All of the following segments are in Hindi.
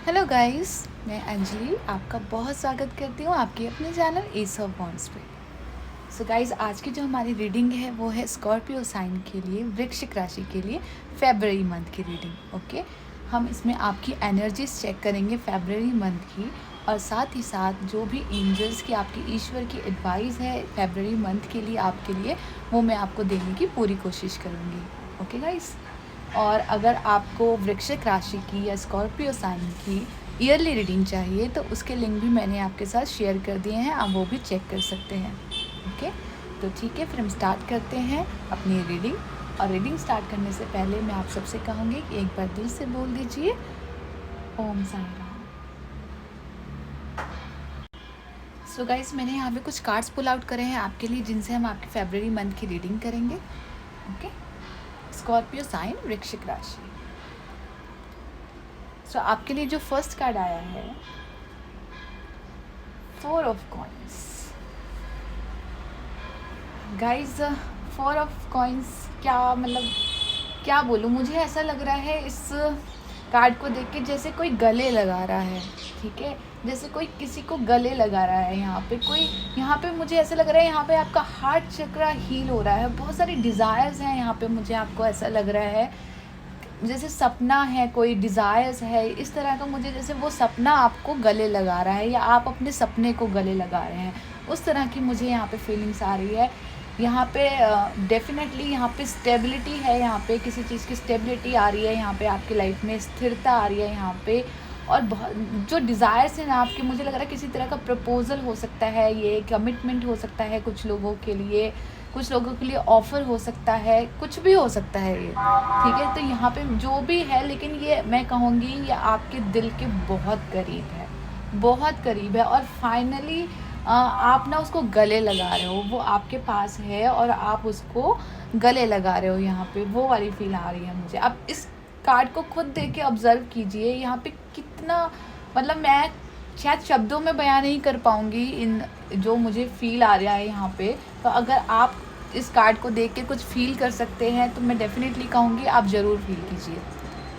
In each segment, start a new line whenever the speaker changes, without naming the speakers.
हेलो गाइस, मैं अंजलि आपका बहुत स्वागत करती हूँ आपके अपने चैनल एस ऑफ वॉन्ड्स पे। सो गाइस, आज की जो हमारी रीडिंग है वो है स्कॉर्पियो साइन के लिए, वृश्चिक राशि के लिए फेब्रवरी मंथ की रीडिंग। ओके, हम इसमें आपकी एनर्जीज चेक करेंगे फेब्रवरी मंथ की, और साथ ही साथ जो भी एंजल्स की, आपकी ईश्वर की एडवाइस है फेब्रवरी मंथ के लिए आपके लिए, वो मैं आपको देने की पूरी कोशिश करूँगी। ओके गाइस, और अगर आपको वृश्चिक राशि की या स्कॉर्पियो साइन की ईयरली रीडिंग चाहिए तो उसके लिंक भी मैंने आपके साथ शेयर कर दिए हैं, आप वो भी चेक कर सकते हैं। ओके, तो ठीक है, फिर हम स्टार्ट करते हैं अपनी रीडिंग। और रीडिंग स्टार्ट करने से पहले मैं आप सबसे कहूँगी कि एक बार दिल से बोल दीजिए ओम साई राम। सो गाइस, मैंने यहाँ पे कुछ कार्ड्स पुल आउट करे हैं आपके लिए, जिनसे हम आपकी फेब्रवरी मंथ की रीडिंग करेंगे। ओके, स्कॉर्पियो साइन, वृश्चिक राशि। सो आपके लिए जो फर्स्ट कार्ड आया है, 4 of coins. Guys, 4 of coins क्या मतलब, क्या बोलूँ, मुझे ऐसा लग रहा है इस कार्ड को देख के जैसे कोई गले लगा रहा है। ठीक है, जैसे कोई किसी को गले लगा रहा है। यहाँ पे कोई, यहाँ पे मुझे ऐसा लग रहा है यहाँ पे आपका हार्ट चक्र हील हो रहा है। बहुत सारी डिज़ायर्स हैं यहाँ पे, मुझे आपको ऐसा लग रहा है जैसे सपना है, कोई डिज़ायर्स है इस तरह का, मुझे जैसे वो सपना आपको गले लगा रहा है या आप अपने सपने को गले लगा रहे हैं, उस तरह की मुझे यहाँ पे फीलिंग्स आ रही है। यहाँ पे डेफिनेटली यहाँ पे स्टेबिलिटी है, यहाँ पे किसी चीज़ की स्टेबिलिटी आ रही है, यहाँ पे आपकी लाइफ में स्थिरता आ रही है यहाँ पे। और बहुत जो डिज़ायर्स हैं ना आपके, मुझे लग रहा है किसी तरह का प्रपोजल हो सकता है, ये कमिटमेंट हो सकता है कुछ लोगों के लिए, कुछ लोगों के लिए ऑफ़र हो सकता है, कुछ भी हो सकता है ये। ठीक है, तो यहाँ पे जो भी है, लेकिन ये मैं कहूँगी ये आपके दिल के बहुत करीब है, बहुत करीब है। और फाइनली आप ना उसको गले लगा रहे हो, वो आपके पास है और आप उसको गले लगा रहे हो। यहाँ पे वो वाली फील आ रही है मुझे। आप इस कार्ड को खुद देख के ऑब्ज़र्व कीजिए, यहाँ पे कितना, मतलब मैं शायद शब्दों में बयान नहीं कर पाऊँगी इन जो मुझे फ़ील आ रहा है यहाँ पे। तो अगर आप इस कार्ड को देख के कुछ फ़ील कर सकते हैं तो मैं डेफ़िनेटली कहूँगी आप ज़रूर फ़ील कीजिए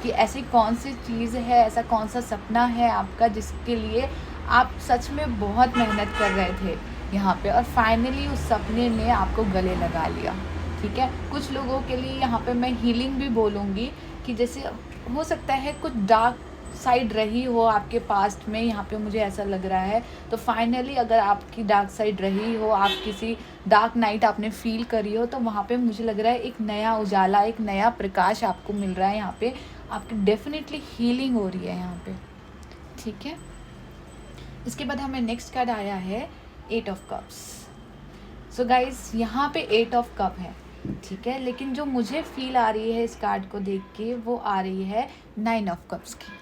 कि ऐसी कौन सी चीज़ है, ऐसा कौन सा सपना है आपका जिसके लिए आप सच में बहुत मेहनत कर रहे थे यहाँ पे, और फाइनली उस सपने ने आपको गले लगा लिया। ठीक है, कुछ लोगों के लिए यहाँ पे मैं हीलिंग भी बोलूँगी कि जैसे हो सकता है कुछ डार्क साइड रही हो आपके पास्ट में, यहाँ पे मुझे ऐसा लग रहा है। तो फाइनली अगर आपकी डार्क साइड रही हो, आप किसी डार्क नाइट आपने फील करी हो, तो वहाँ पे मुझे लग रहा है एक नया उजाला, एक नया प्रकाश आपको मिल रहा है। यहाँ पे आपकी डेफिनेटली हीलिंग हो रही है यहाँ पे। ठीक है, इसके बाद हमें नेक्स्ट कार्ड आया है 8 ऑफ कप्स। सो गाइज, यहाँ पे 8 ऑफ कप है। ठीक है, लेकिन जो मुझे फील आ रही है इस कार्ड को देख के, वो आ रही है 9 ऑफ कप्स की।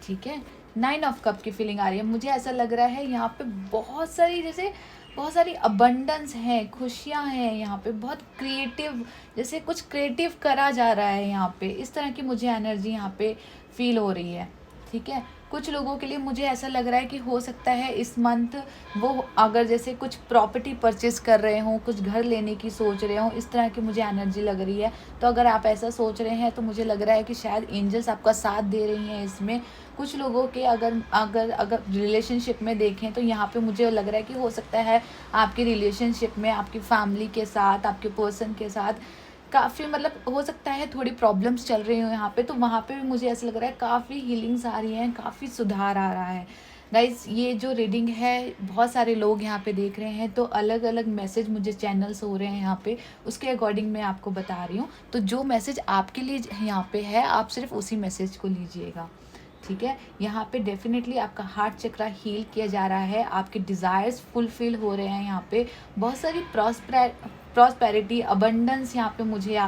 ठीक है, 9 ऑफ कप की फीलिंग आ रही है। मुझे ऐसा लग रहा है यहाँ पे बहुत सारी, जैसे बहुत सारी अबंडेंस है, खुशियाँ हैं यहाँ पे, बहुत क्रिएटिव, जैसे कुछ क्रिएटिव करा जा रहा है यहाँ पे, इस तरह की मुझे एनर्जी यहाँ पे फील हो रही है। ठीक है, कुछ लोगों के लिए मुझे ऐसा लग रहा है कि हो सकता है इस मंथ वो अगर जैसे कुछ प्रॉपर्टी परचेस कर रहे हों, कुछ घर लेने की सोच रहे हों, इस तरह की मुझे एनर्जी लग रही है। तो अगर आप ऐसा सोच रहे हैं तो मुझे लग रहा है कि शायद एंजल्स आपका साथ दे रही हैं इसमें। कुछ लोगों के अगर अगर अगर रिलेशनशिप में देखें तो यहाँ पे मुझे लग रहा है कि हो सकता है आपके रिलेशनशिप में, आपकी फैमिली के साथ, आपके पर्सन के साथ काफ़ी, मतलब हो सकता है थोड़ी प्रॉब्लम्स चल रही हो यहाँ पे, तो वहाँ पे भी मुझे ऐसा लग रहा है काफ़ी हीलिंग्स आ रही हैं, काफ़ी सुधार आ रहा है। गाइज़, ये जो रीडिंग है बहुत सारे लोग यहाँ पे देख रहे हैं, तो अलग अलग मैसेज मुझे चैनल्स हो रहे हैं यहाँ पे, उसके अकॉर्डिंग मैं आपको बता रही हूँ। तो जो मैसेज आपके लिए यहाँ पे है, आप सिर्फ उसी मैसेज को लीजिएगा। ठीक है, यहाँ पे डेफिनेटली आपका हार्ट चक्रा हील किया जा रहा है, आपके डिज़ायर्स फुलफिल हो रहे हैं यहाँ पे। बहुत सारी प्रॉस्पेरिटी, अबंडेंस यहाँ पे मुझे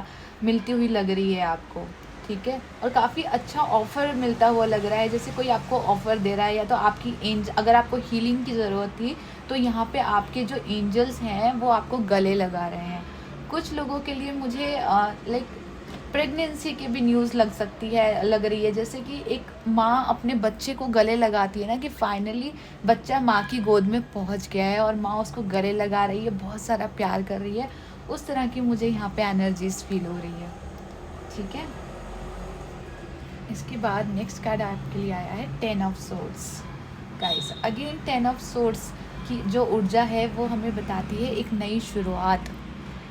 मिलती हुई लग रही है आपको। ठीक है, और काफ़ी अच्छा ऑफ़र मिलता हुआ लग रहा है, जैसे कोई आपको ऑफ़र दे रहा है, या तो आपकी अगर आपको हीलिंग की ज़रूरत थी तो यहाँ पे आपके जो एंजल्स हैं वो आपको गले लगा रहे हैं। कुछ लोगों के लिए मुझे लाइक प्रेगनेंसी की भी न्यूज़ लग रही है, जैसे कि एक माँ अपने बच्चे को गले लगाती है ना, कि फाइनली बच्चा माँ की गोद में पहुँच गया है और माँ उसको गले लगा रही है, बहुत सारा प्यार कर रही है। उस तरह की मुझे यहाँ पे एनर्जीज फील हो रही है। ठीक है, इसके बाद नेक्स्ट कार्ड आपके लिए आया है 10 of swords. Guys again 10 of swords की जो ऊर्जा है वो हमें बताती है एक नई शुरुआत।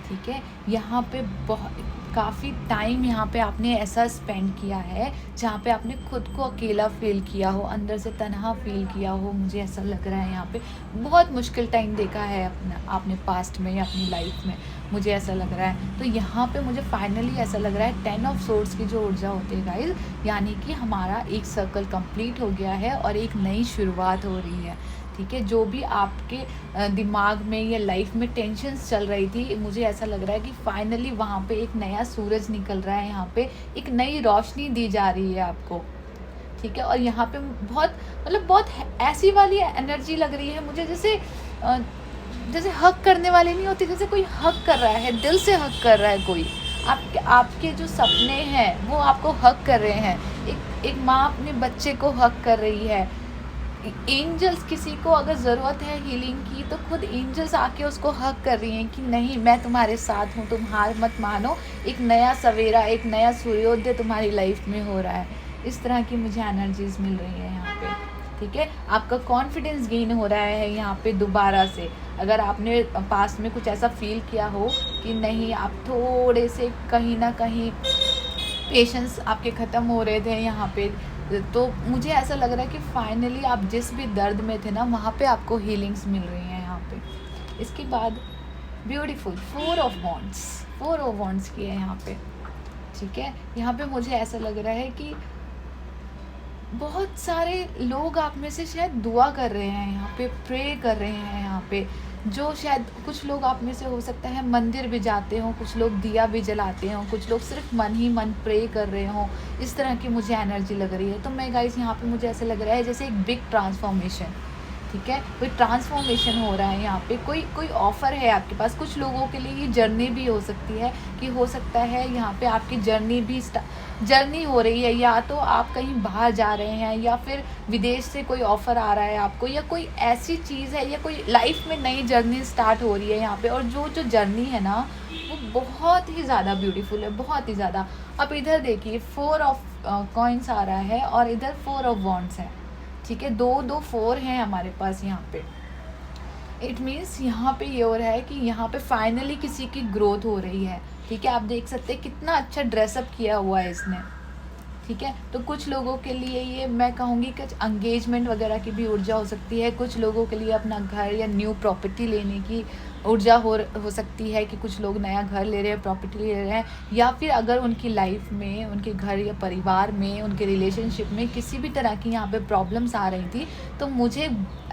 ठीक है, यहाँ पे बहुत काफ़ी टाइम यहाँ पे आपने ऐसा स्पेंड किया है जहाँ पे आपने खुद को अकेला फील किया हो, अंदर से तन्हा फील किया हो। मुझे ऐसा लग रहा है यहाँ पे बहुत मुश्किल टाइम देखा है आपने पास्ट में या अपनी लाइफ में, मुझे ऐसा लग रहा है। तो यहाँ पे मुझे फाइनली ऐसा लग रहा है 10 ऑफ सोर्ड्स की जो ऊर्जा होती है गाइस, यानी कि हमारा एक सर्कल कंप्लीट हो गया है और एक नई शुरुआत हो रही है। ठीक है, जो भी आपके दिमाग में या लाइफ में टेंशन्स चल रही थी, मुझे ऐसा लग रहा है कि फाइनली वहाँ पे एक नया सूरज निकल रहा है, यहाँ पे एक नई रोशनी दी जा रही है आपको। ठीक है, और यहाँ पे बहुत ऐसी वाली एनर्जी लग रही है मुझे, जैसे हक करने वाले नहीं होते, जैसे कोई हक कर रहा है, दिल से हक कर रहा है कोई। आपके जो सपने हैं वो आपको हक कर रहे हैं। एक माँ अपने बच्चे को हक कर रही है। एंजल्स, किसी को अगर ज़रूरत है हीलिंग की तो खुद एंजल्स आके उसको हक कर रही हैं कि नहीं, मैं तुम्हारे साथ हूँ, तुम हार मत मानो, एक नया सवेरा, एक नया सूर्योदय तुम्हारी लाइफ में हो रहा है। इस तरह की मुझे एनर्जीज मिल रही है यहाँ पे। ठीक है, आपका कॉन्फिडेंस गेन हो रहा है यहाँ पे दोबारा से। अगर आपने पास्ट में कुछ ऐसा फील किया हो कि नहीं, आप थोड़े से कहीं ना कहीं पेशेंस आपके ख़त्म हो रहे थे यहाँ पे, तो मुझे ऐसा लग रहा है कि फाइनली आप जिस भी दर्द में थे ना, वहाँ पे आपको हीलिंग्स मिल रही हैं यहाँ पे। इसके बाद ब्यूटीफुल 4 ऑफ वॉन्ड्स की है यहाँ पे। ठीक है, यहाँ पे मुझे ऐसा लग रहा है कि बहुत सारे लोग आप में से शायद दुआ कर रहे हैं यहाँ पे, प्रे कर रहे हैं यहाँ पे। जो शायद कुछ लोग आप में से हो सकता है मंदिर भी जाते हों, कुछ लोग दिया भी जलाते हों, कुछ लोग सिर्फ मन ही मन प्रे कर रहे हों। इस तरह की मुझे एनर्जी लग रही है। तो मैं गाइस यहाँ पे मुझे ऐसा लग रहा है जैसे एक बिग ट्रांसफॉर्मेशन। ठीक है, कोई ट्रांसफॉर्मेशन हो रहा है यहाँ पे, कोई ऑफ़र है आपके पास। कुछ लोगों के लिए ये जर्नी भी हो सकती है कि हो सकता है यहाँ पे आपकी जर्नी हो रही है, या तो आप कहीं बाहर जा रहे हैं, या फिर विदेश से कोई ऑफ़र आ रहा है आपको, या कोई ऐसी चीज़ है, या कोई लाइफ में नई जर्नी स्टार्ट हो रही है यहाँ पे। और जो जर्नी है ना, वो बहुत ही ज़्यादा ब्यूटीफुल है, बहुत ही ज़्यादा। अब इधर देखिए 4 ऑफ कॉइन्स आ रहा है और इधर 4 ऑफ वॉन्ड्स है। ठीक है, 4 हैं हमारे पास यहाँ पे। इट मीन्स यहाँ पे ये हो रहा है कि यहाँ पे फाइनली किसी की ग्रोथ हो रही है। ठीक है, आप देख सकते हैं कितना अच्छा ड्रेसअप किया हुआ है इसने। ठीक है, तो कुछ लोगों के लिए ये मैं कहूँगी कि एंगेजमेंट वगैरह की भी ऊर्जा हो सकती है। कुछ लोगों के लिए अपना घर या न्यू प्रॉपर्टी लेने की ऊर्जा हो सकती है कि कुछ लोग नया घर ले रहे हैं, प्रॉपर्टी ले रहे हैं। या फिर अगर उनकी लाइफ में, उनके घर या परिवार में, उनके रिलेशनशिप में किसी भी तरह की यहाँ पे प्रॉब्लम्स आ रही थी, तो मुझे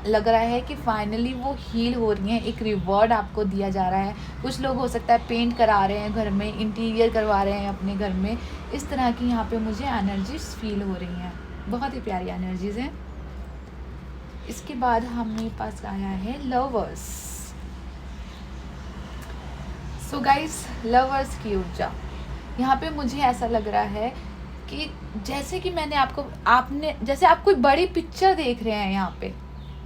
लग रहा है कि फाइनली वो हील हो रही हैं। एक रिवॉर्ड आपको दिया जा रहा है। कुछ लोग हो सकता है पेंट करा रहे हैं घर में, इंटीरियर करवा रहे हैं अपने घर में। इस तरह की यहाँ पे मुझे एनर्जीज फील हो रही हैं, बहुत ही प्यारी एनर्जीज हैं। इसके बाद हमारे पास आया है लवर्स। सो गाइस, लवर्स की ऊर्जा यहाँ पे मुझे ऐसा लग रहा है कि जैसे कि जैसे आप कोई बड़ी पिक्चर देख रहे हैं यहाँ पे।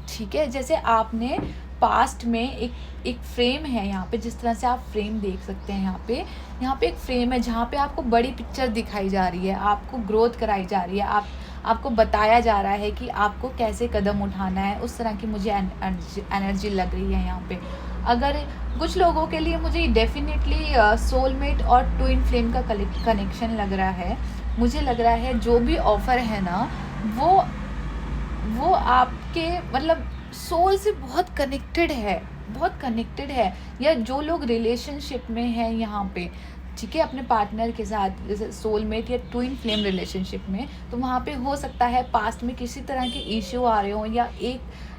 ठीक है, जैसे आपने पास्ट में एक फ्रेम है यहाँ पे, जिस तरह से आप फ्रेम देख सकते हैं यहाँ पे एक फ्रेम है जहाँ पे आपको बड़ी पिक्चर दिखाई जा रही है, आपको ग्रोथ कराई जा रही है, आपको बताया जा रहा है कि आपको कैसे कदम उठाना है। उस तरह की मुझे एनर्जी लग रही है यहाँ पे। अगर कुछ लोगों के लिए मुझे डेफिनेटली सोलमेट और ट्विन फ्लेम का कनेक्शन लग रहा है। मुझे लग रहा है जो भी ऑफ़र है ना, वो आपके मतलब सोल से बहुत कनेक्टेड है। या जो लोग रिलेशनशिप में हैं यहाँ पे, ठीक है, अपने पार्टनर के साथ, जैसे सोलमेट या ट्विन फ्लेम रिलेशनशिप में, तो वहाँ पे हो सकता है पास्ट में किसी तरह के इश्यू आ रहे हो, या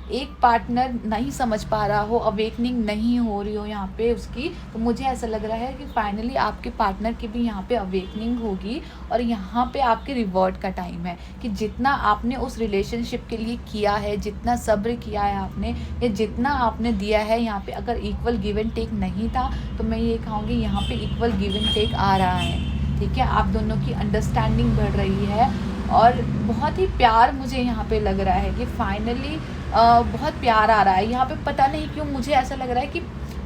एक पार्टनर नहीं समझ पा रहा हो, अवेकनिंग नहीं हो रही हो यहाँ पे उसकी। तो मुझे ऐसा लग रहा है कि फाइनली आपके पार्टनर की भी यहाँ पे अवेकनिंग होगी, और यहाँ पे आपके रिवॉर्ड का टाइम है कि जितना आपने उस रिलेशनशिप के लिए किया है, जितना सब्र किया है आपने, या जितना आपने दिया है यहाँ पे, अगर इक्वल गिव एंड टेक नहीं था, तो मैं ये कहूँगी यहाँ पे इक्वल गिव एंड टेक आ रहा है। ठीक है, आप दोनों की अंडरस्टैंडिंग बढ़ रही है, और बहुत ही प्यार मुझे यहाँ पे लग रहा है कि फाइनली बहुत प्यार आ रहा है यहाँ पे। पता नहीं क्यों मुझे ऐसा लग रहा है कि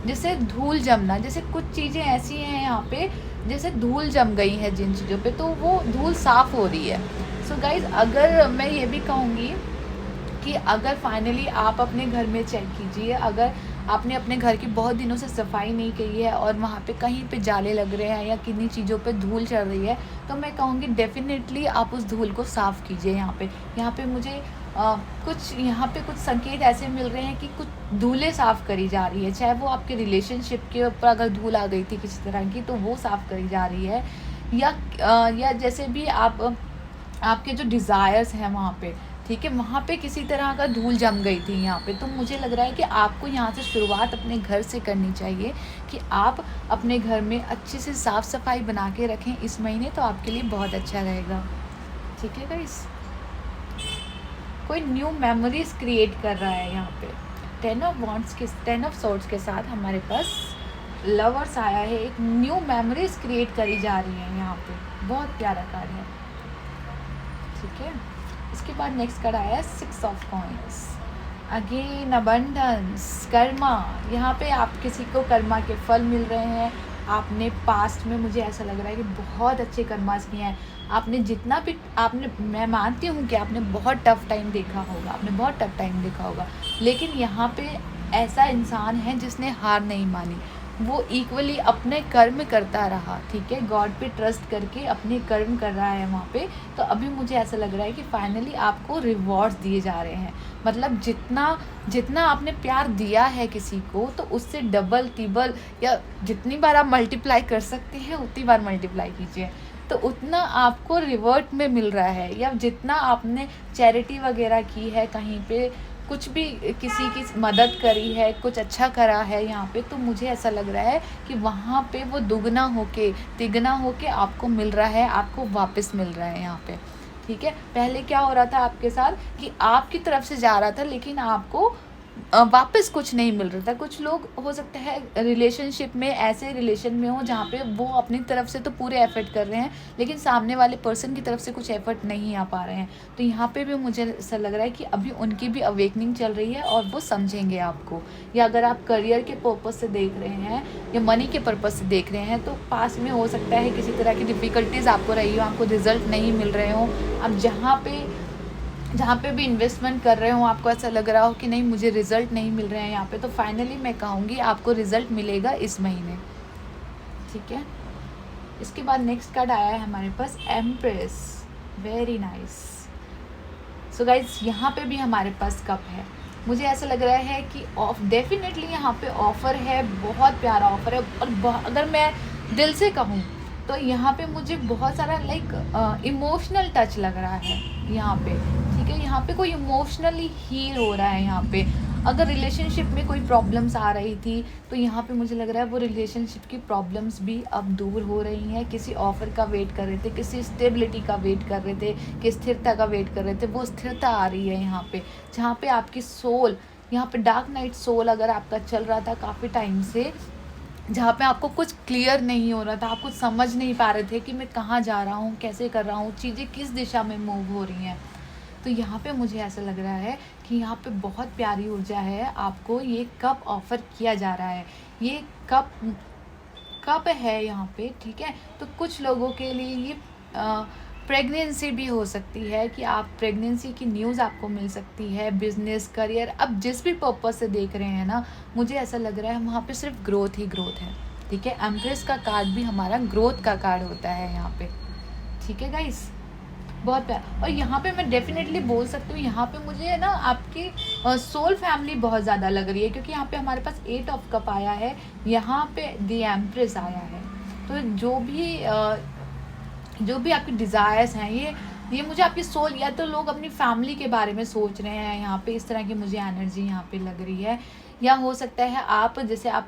जैसे धूल जमना, जैसे कुछ चीज़ें ऐसी हैं यहाँ पे जैसे धूल जम गई है जिन चीज़ों पे, तो वो धूल साफ़ हो रही है। सो गाइज, अगर मैं ये भी कहूँगी कि अगर फाइनली आप अपने घर में चेक कीजिए, अगर आपने अपने घर की बहुत दिनों से सफाई नहीं की है और वहाँ पे कहीं पे जाले लग रहे हैं या किन्हीं चीज़ों पे धूल चढ़ रही है, तो मैं कहूँगी डेफ़िनेटली आप उस धूल को साफ़ कीजिए। यहाँ पे मुझे कुछ संकेत ऐसे मिल रहे हैं कि कुछ धूलें साफ़ करी जा रही है, चाहे वो आपके रिलेशनशिप के ऊपर अगर धूल आ गई थी किसी तरह की, तो वो साफ़ करी जा रही है, या जैसे भी आपके जो डिज़ायर्स हैं वहाँ पे, ठीक है, वहाँ पे किसी तरह का धूल जम गई थी यहाँ पे। तो मुझे लग रहा है कि आपको यहाँ से शुरुआत अपने घर से करनी चाहिए कि आप अपने घर में अच्छे से साफ़ सफाई बना के रखें इस महीने, तो आपके लिए बहुत अच्छा रहेगा। ठीक है गाइस, कोई न्यू मेमोरीज क्रिएट कर रहा है यहाँ पे। 10 ऑफ सॉर्ड्स के साथ हमारे पास लवर्स आया है, एक न्यू मेमोरीज क्रिएट करी जा रही है यहाँ पे, बहुत प्यारा कार्ड है। ठीक है, इसके बाद नेक्स्ट कार्ड आया है 6 of coins, again abundance, Karma. यहाँ पे आप किसी को कर्मा के फल मिल रहे हैं। आपने पास्ट में, मुझे ऐसा लग रहा है कि बहुत अच्छे कर्मास किए हैं आपने, जितना भी मैं मानती हूँ कि आपने बहुत टफ टाइम देखा होगा, लेकिन यहाँ पे ऐसा इंसान है जिसने हार नहीं मानी, वो इक्वली अपने कर्म करता रहा। ठीक है, गॉड पे ट्रस्ट करके अपने कर्म कर रहा है वहाँ पे। तो अभी मुझे ऐसा लग रहा है कि फाइनली आपको रिवॉर्ड्स दिए जा रहे हैं, मतलब जितना आपने प्यार दिया है किसी को, तो उससे डबल तिबल या जितनी बार आप मल्टीप्लाई कर सकते हैं उतनी बार मल्टीप्लाई कीजिए, तो उतना आपको रिवर्ट में मिल रहा है। या जितना आपने चैरिटी वगैरह की है, कहीं पे कुछ भी किसी की मदद करी है, कुछ अच्छा करा है यहाँ पे, तो मुझे ऐसा लग रहा है कि वहाँ पे वो दुगना होके तिगना होके आपको मिल रहा है, आपको वापस मिल रहा है यहाँ पे। ठीक है, पहले क्या हो रहा था आपके साथ कि आपकी तरफ से जा रहा था लेकिन आपको वापस कुछ नहीं मिल रहा था। कुछ लोग हो सकता है रिलेशनशिप में, ऐसे रिलेशन में हो जहाँ पे वो अपनी तरफ से तो पूरे एफर्ट कर रहे हैं लेकिन सामने वाले पर्सन की तरफ से कुछ एफर्ट नहीं आ पा रहे हैं। तो यहाँ पे भी मुझे ऐसा लग रहा है कि अभी उनकी भी अवेकनिंग चल रही है और वो समझेंगे आपको। या अगर आप करियर के पर्पज़ से देख रहे हैं या मनी के पर्पज़ से देख रहे हैं, तो पास में हो सकता है किसी तरह की डिफ़िकल्टीज़ आपको रही हो, आपको रिजल्ट नहीं मिल रहे हो। आप जहाँ पे भी इन्वेस्टमेंट कर रहे हो आपको ऐसा लग रहा हो कि नहीं मुझे रिज़ल्ट नहीं मिल रहे हैं यहाँ पे, तो फाइनली मैं कहूँगी आपको रिज़ल्ट मिलेगा इस महीने। ठीक है, इसके बाद नेक्स्ट कार्ड आया है हमारे पास empress, very nice. So guys, यहाँ पे भी हमारे पास कप है। मुझे ऐसा लग रहा है कि डेफिनेटली यहाँ पे ऑफ़र है, बहुत प्यारा ऑफ़र है। और अगर मैं दिल से कहूँ तो यहाँ पे मुझे बहुत सारा इमोशनल टच लग रहा है यहाँ पे। ठीक है, यहाँ पे कोई इमोशनली हील हो रहा है यहाँ पे। अगर रिलेशनशिप में कोई प्रॉब्लम्स आ रही थी तो यहाँ पे मुझे लग रहा है वो रिलेशनशिप की प्रॉब्लम्स भी अब दूर हो रही हैं। किसी ऑफ़र का वेट कर रहे थे, किसी स्टेबिलिटी का वेट कर रहे थे, कि स्थिरता का वेट कर रहे थे, वो स्थिरता आ रही है यहाँ पे। जहाँ पे आपकी सोल, यहाँ पे डार्क नाइट सोल अगर आपका चल रहा था काफ़ी टाइम से, जहाँ पे आपको कुछ क्लियर नहीं हो रहा था, आप कुछ समझ नहीं पा रहे थे कि मैं कहाँ जा रहा हूँ, कैसे कर रहा हूँ, चीज़ें किस दिशा में मूव हो रही हैं, तो यहाँ पे मुझे ऐसा लग रहा है कि यहाँ पे बहुत प्यारी ऊर्जा है। आपको ये कप ऑफ़र किया जा रहा है, ये कप है यहाँ पे। ठीक है, तो कुछ लोगों के लिए ये प्रेगनेंसी भी हो सकती है कि आप प्रेगनेंसी की न्यूज़ आपको मिल सकती है। बिजनेस, करियर, अब जिस भी पर्पज़ से देख रहे हैं ना, मुझे ऐसा लग रहा है वहाँ पे सिर्फ ग्रोथ ही ग्रोथ है। ठीक है, एम्प्रेस का कार्ड भी हमारा ग्रोथ का कार्ड होता है यहाँ पे। ठीक है गाइस, बहुत प्यार। और यहाँ पे मैं डेफिनेटली बोल सकती हूँ, यहाँ पे मुझे ना आपकी सोल फैमिली बहुत ज़्यादा लग रही है, क्योंकि यहाँ पे हमारे पास 8 ऑफ कप आया है, यहाँ पे द एम्प्रेस आया है। तो जो भी आपकी डिज़ायर्स हैं, ये मुझे आपकी सोल, या तो लोग अपनी फैमिली के बारे में सोच रहे हैं यहाँ पे, इस तरह की मुझे एनर्जी यहाँ पे लग रही है। या हो सकता है आप, जैसे आप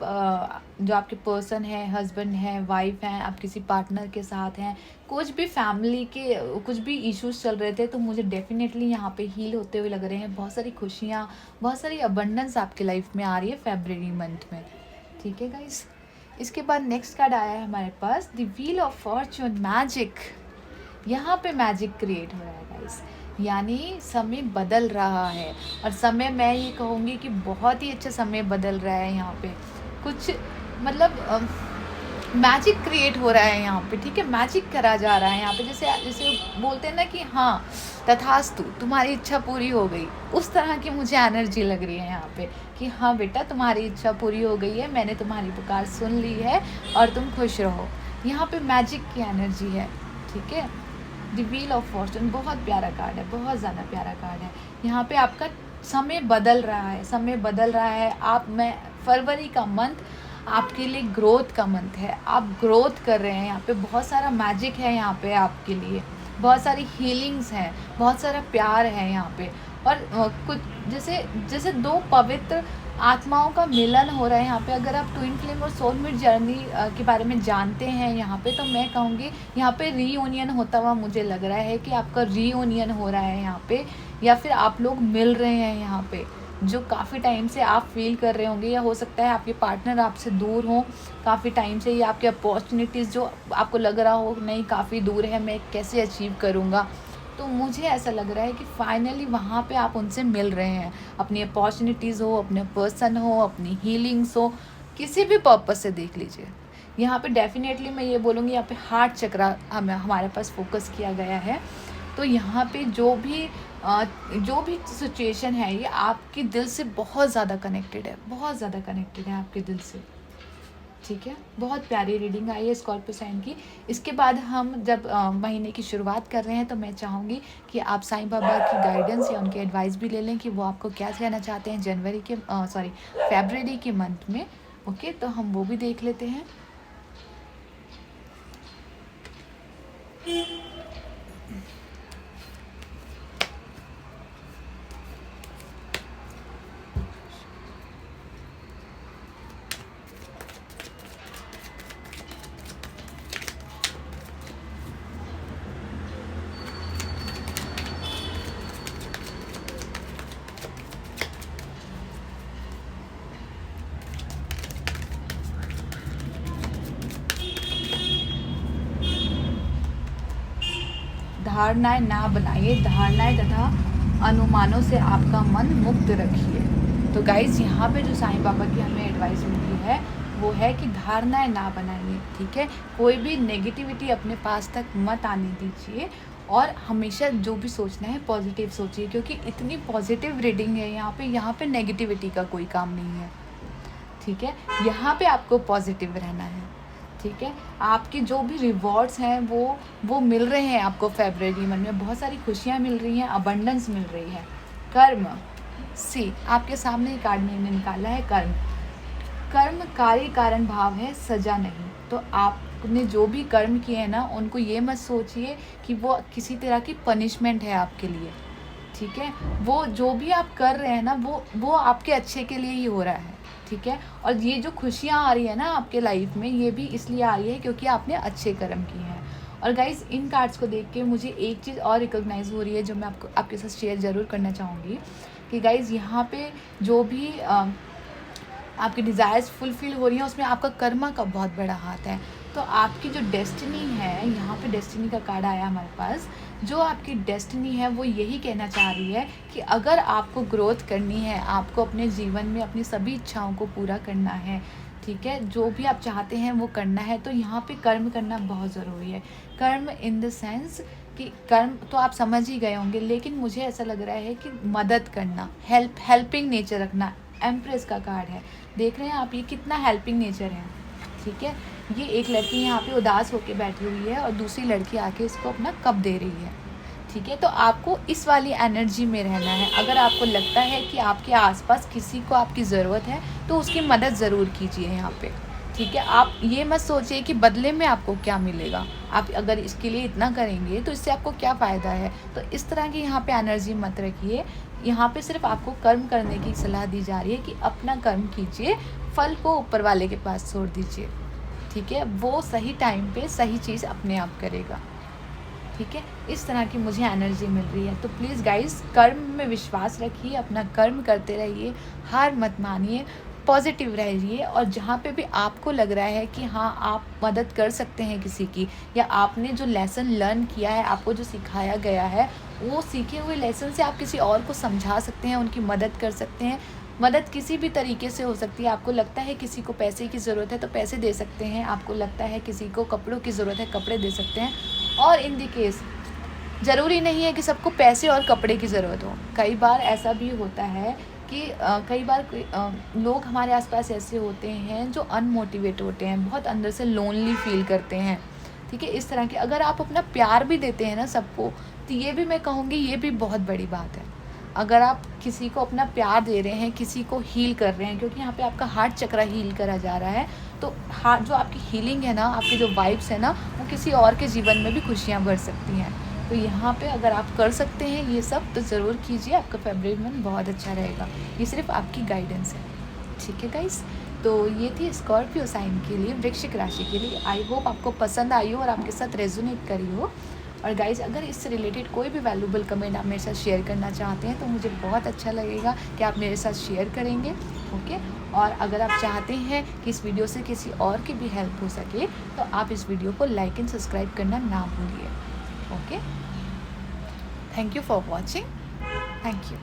जो आपके पर्सन है, हस्बैंड है, वाइफ हैं, आप किसी पार्टनर के साथ हैं, कुछ भी फैमिली के कुछ भी इश्यूज चल रहे थे, तो मुझे डेफिनेटली यहाँ पे हील होते हुए लग रहे हैं। बहुत सारी खुशियाँ, बहुत सारी अबंडेंस आपकी लाइफ में आ रही है फरवरी मंथ में। ठीक है गाइस, इसके बाद नेक्स्ट कार्ड आया है हमारे पास the wheel of fortune, magic. यहाँ पे मैजिक क्रिएट हो रहा है गाइस, यानी समय बदल रहा है। और समय, मैं ये कहूँगी कि बहुत ही अच्छा समय बदल रहा है यहाँ पे। कुछ मतलब मैजिक क्रिएट हो रहा है यहाँ पे, ठीक है, मैजिक करा जा रहा है यहाँ पे, जैसे जैसे बोलते हैं ना कि हाँ तथास्तु, तुम्हारी इच्छा पूरी हो गई, उस तरह की मुझे एनर्जी लग रही है यहाँ पे कि हाँ बेटा तुम्हारी इच्छा पूरी हो गई है, मैंने तुम्हारी पुकार सुन ली है और तुम खुश रहो। यहाँ पे मैजिक की एनर्जी है, ठीक है। द व्हील ऑफ फॉर्चून बहुत प्यारा कार्ड है, बहुत ज़्यादा प्यारा कार्ड है। यहाँ पे आपका समय बदल रहा है, समय बदल रहा है। मैं फरवरी का मंथ आपके लिए ग्रोथ का मंथ है, आप ग्रोथ कर रहे हैं। यहाँ पे बहुत सारा मैजिक है, यहाँ पे आपके लिए बहुत सारी हीलिंग्स हैं, बहुत सारा प्यार है यहाँ पे। और कुछ जैसे जैसे दो पवित्र आत्माओं का मिलन हो रहा है यहाँ पे। अगर आप ट्विन फ्लेम और सोलमेट जर्नी के बारे में जानते हैं यहाँ पे, तो मैं कहूँगी यहाँ पे रीयूनियन होता हुआ मुझे लग रहा है कि आपका रीयूनियन हो रहा है यहाँ पे, या फिर आप लोग मिल रहे हैं यहाँ पे, जो काफ़ी टाइम से आप फील कर रहे होंगे, या हो सकता है आपके पार्टनर आपसे दूर हो काफ़ी टाइम से, या आपके अपॉर्चुनिटीज़ जो आपको लग रहा हो नहीं काफ़ी दूर है, मैं कैसे अचीव करूँगा। तो मुझे ऐसा लग रहा है कि फाइनली वहाँ पे आप उनसे मिल रहे हैं। अपनी अपॉर्चुनिटीज़ हो, अपने पर्सन हो, अपनी हीलिंग्स हो, किसी भी पर्पस से देख लीजिए। यहाँ पे डेफिनेटली मैं ये बोलूँगी, यहाँ पे हार्ट चक्रा हमारे पास फोकस किया गया है। तो यहाँ पे जो भी सिचुएशन है ये आपके दिल से बहुत ज़्यादा कनेक्टेड है, बहुत ज़्यादा कनेक्टेड है आपके दिल से, ठीक है। बहुत प्यारी रीडिंग आई है स्कॉर्पियो साइन की। इसके बाद हम जब महीने की शुरुआत कर रहे हैं, तो मैं चाहूँगी कि आप साईं बाबा की गाइडेंस या उनकी एडवाइस भी ले लें कि वो आपको क्या कहना चाहते हैं फरवरी के मंथ में। ओके, तो हम वो भी देख लेते हैं। धारणाएं ना बनाइए, धारणाएं तथा अनुमानों से आपका मन मुक्त रखिए। तो गाइज यहाँ पे जो साईं बाबा की हमें एडवाइस मिली है वो है कि धारणाएं ना बनाइए, ठीक है। कोई भी नेगेटिविटी अपने पास तक मत आने दीजिए, और हमेशा जो भी सोचना है पॉजिटिव सोचिए, क्योंकि इतनी पॉजिटिव रीडिंग है यहाँ पे नेगेटिविटी का कोई काम नहीं है, ठीक है। यहाँ पे आपको पॉजिटिव रहना है, ठीक है। आपके जो भी रिवॉर्ड्स हैं वो मिल रहे हैं आपको फरवरी मंथ में, बहुत सारी खुशियाँ मिल रही हैं, अबंडेंस मिल रही है। कर्म सी आपके सामने कार्ड मैंने निकाला है, कर्म कार्य कारण भाव है, सजा नहीं। तो आपने जो भी कर्म किए हैं ना, उनको ये मत सोचिए कि वो किसी तरह की पनिशमेंट है आपके लिए, ठीक है। वो जो भी आप कर रहे हैं ना, वो आपके अच्छे के लिए ही हो रहा है, ठीक है। और ये जो खुशियाँ आ रही है ना आपके लाइफ में, ये भी इसलिए आ रही है क्योंकि आपने अच्छे कर्म किए हैं। और गाइस, इन कार्ड्स को देख के मुझे एक चीज़ और रिकॉग्नाइज हो रही है, जो मैं आपके साथ शेयर ज़रूर करना चाहूँगी कि गाइस, यहाँ पे जो भी आपकी डिज़ायर्स फुलफ़िल हो रही हैं, उसमें आपका कर्मा का बहुत बड़ा हाथ है। तो आपकी जो डेस्टिनी है, यहाँ पे डेस्टिनी का कार्ड आया हमारे पास, जो आपकी डेस्टिनी है वो यही कहना चाह रही है कि अगर आपको ग्रोथ करनी है, आपको अपने जीवन में अपनी सभी इच्छाओं को पूरा करना है, ठीक है, जो भी आप चाहते हैं वो करना है, तो यहाँ पे कर्म करना बहुत ज़रूरी है। कर्म इन द सेंस कि कर्म तो आप समझ ही गए होंगे, लेकिन मुझे ऐसा लग रहा है कि मदद करना, हेल्पिंग नेचर रखना। एम्प्रेस का कार्ड है, देख रहे हैं आप, ये कितना हेल्पिंग नेचर है, ठीक है। ये एक लड़की यहाँ पे उदास होके बैठी हुई है और दूसरी लड़की आके इसको अपना कप दे रही है, ठीक है। तो आपको इस वाली एनर्जी में रहना है। अगर आपको लगता है कि आपके आसपास किसी को आपकी ज़रूरत है, तो उसकी मदद ज़रूर कीजिए यहाँ पे, ठीक है। आप ये मत सोचिए कि बदले में आपको क्या मिलेगा, आप अगर इसके लिए इतना करेंगे तो इससे आपको क्या फ़ायदा है। तो इस तरह की यहाँ पे एनर्जी मत रखिए। यहाँ पे सिर्फ आपको कर्म करने की सलाह दी जा रही है कि अपना कर्म कीजिए, फल को ऊपर वाले के पास छोड़ दीजिए, ठीक है। वो सही टाइम पे सही चीज़ अपने आप करेगा, ठीक है। इस तरह की मुझे एनर्जी मिल रही है। तो प्लीज़ गाइस, कर्म में विश्वास रखिए, अपना कर्म करते रहिए, हार मत मानिए, पॉजिटिव रहिए। और जहाँ पे भी आपको लग रहा है कि हाँ आप मदद कर सकते हैं किसी की, या आपने जो लेसन लर्न किया है, आपको जो सिखाया गया है, वो सीखे हुए लेसन से आप किसी और को समझा सकते हैं, उनकी मदद कर सकते हैं, मदद किसी भी तरीके से हो सकती है। आपको लगता है किसी को पैसे की ज़रूरत है तो पैसे दे सकते हैं, आपको लगता है किसी को कपड़ों की ज़रूरत है, कपड़े दे सकते हैं। और इन द केस ज़रूरी नहीं है कि सबको पैसे और कपड़े की ज़रूरत हो। कई बार ऐसा भी होता है कि कई बार लोग हमारे आसपास ऐसे होते हैं जो अनमोटिवेट होते हैं, बहुत अंदर से लोनली फील करते हैं, ठीक है। इस तरह के अगर आप अपना प्यार भी देते हैं ना सबको, तो ये भी मैं कहूँगी ये भी बहुत बड़ी बात है। अगर आप किसी को अपना प्यार दे रहे हैं, किसी को हील कर रहे हैं, क्योंकि यहाँ पे आपका हार्ट चक्र हील करा जा रहा है, तो हार्ट जो आपकी हीलिंग है ना, आपकी जो वाइब्स है ना, वो किसी और के जीवन में भी खुशियाँ भर सकती हैं। तो यहाँ पे अगर आप कर सकते हैं ये सब तो ज़रूर कीजिए, आपका फेब्रुअरी मंथ बहुत अच्छा रहेगा। ये सिर्फ आपकी गाइडेंस है, ठीक है गाइस। तो ये थी स्कॉर्पियो साइन के लिए, वृश्चिक राशि के लिए। आई होप आपको पसंद आई हो और आपके साथ रेजोनेट करी हो। और गाइस अगर इससे रिलेटेड कोई भी वैल्यूबल कमेंट आप मेरे साथ शेयर करना चाहते हैं तो मुझे बहुत अच्छा लगेगा कि आप मेरे साथ शेयर करेंगे, ओके। और अगर आप चाहते हैं कि इस वीडियो से किसी और की भी हेल्प हो सके तो आप इस वीडियो को लाइक एंड सब्सक्राइब करना ना भूलिए, okay. Thank you for watching, thank you.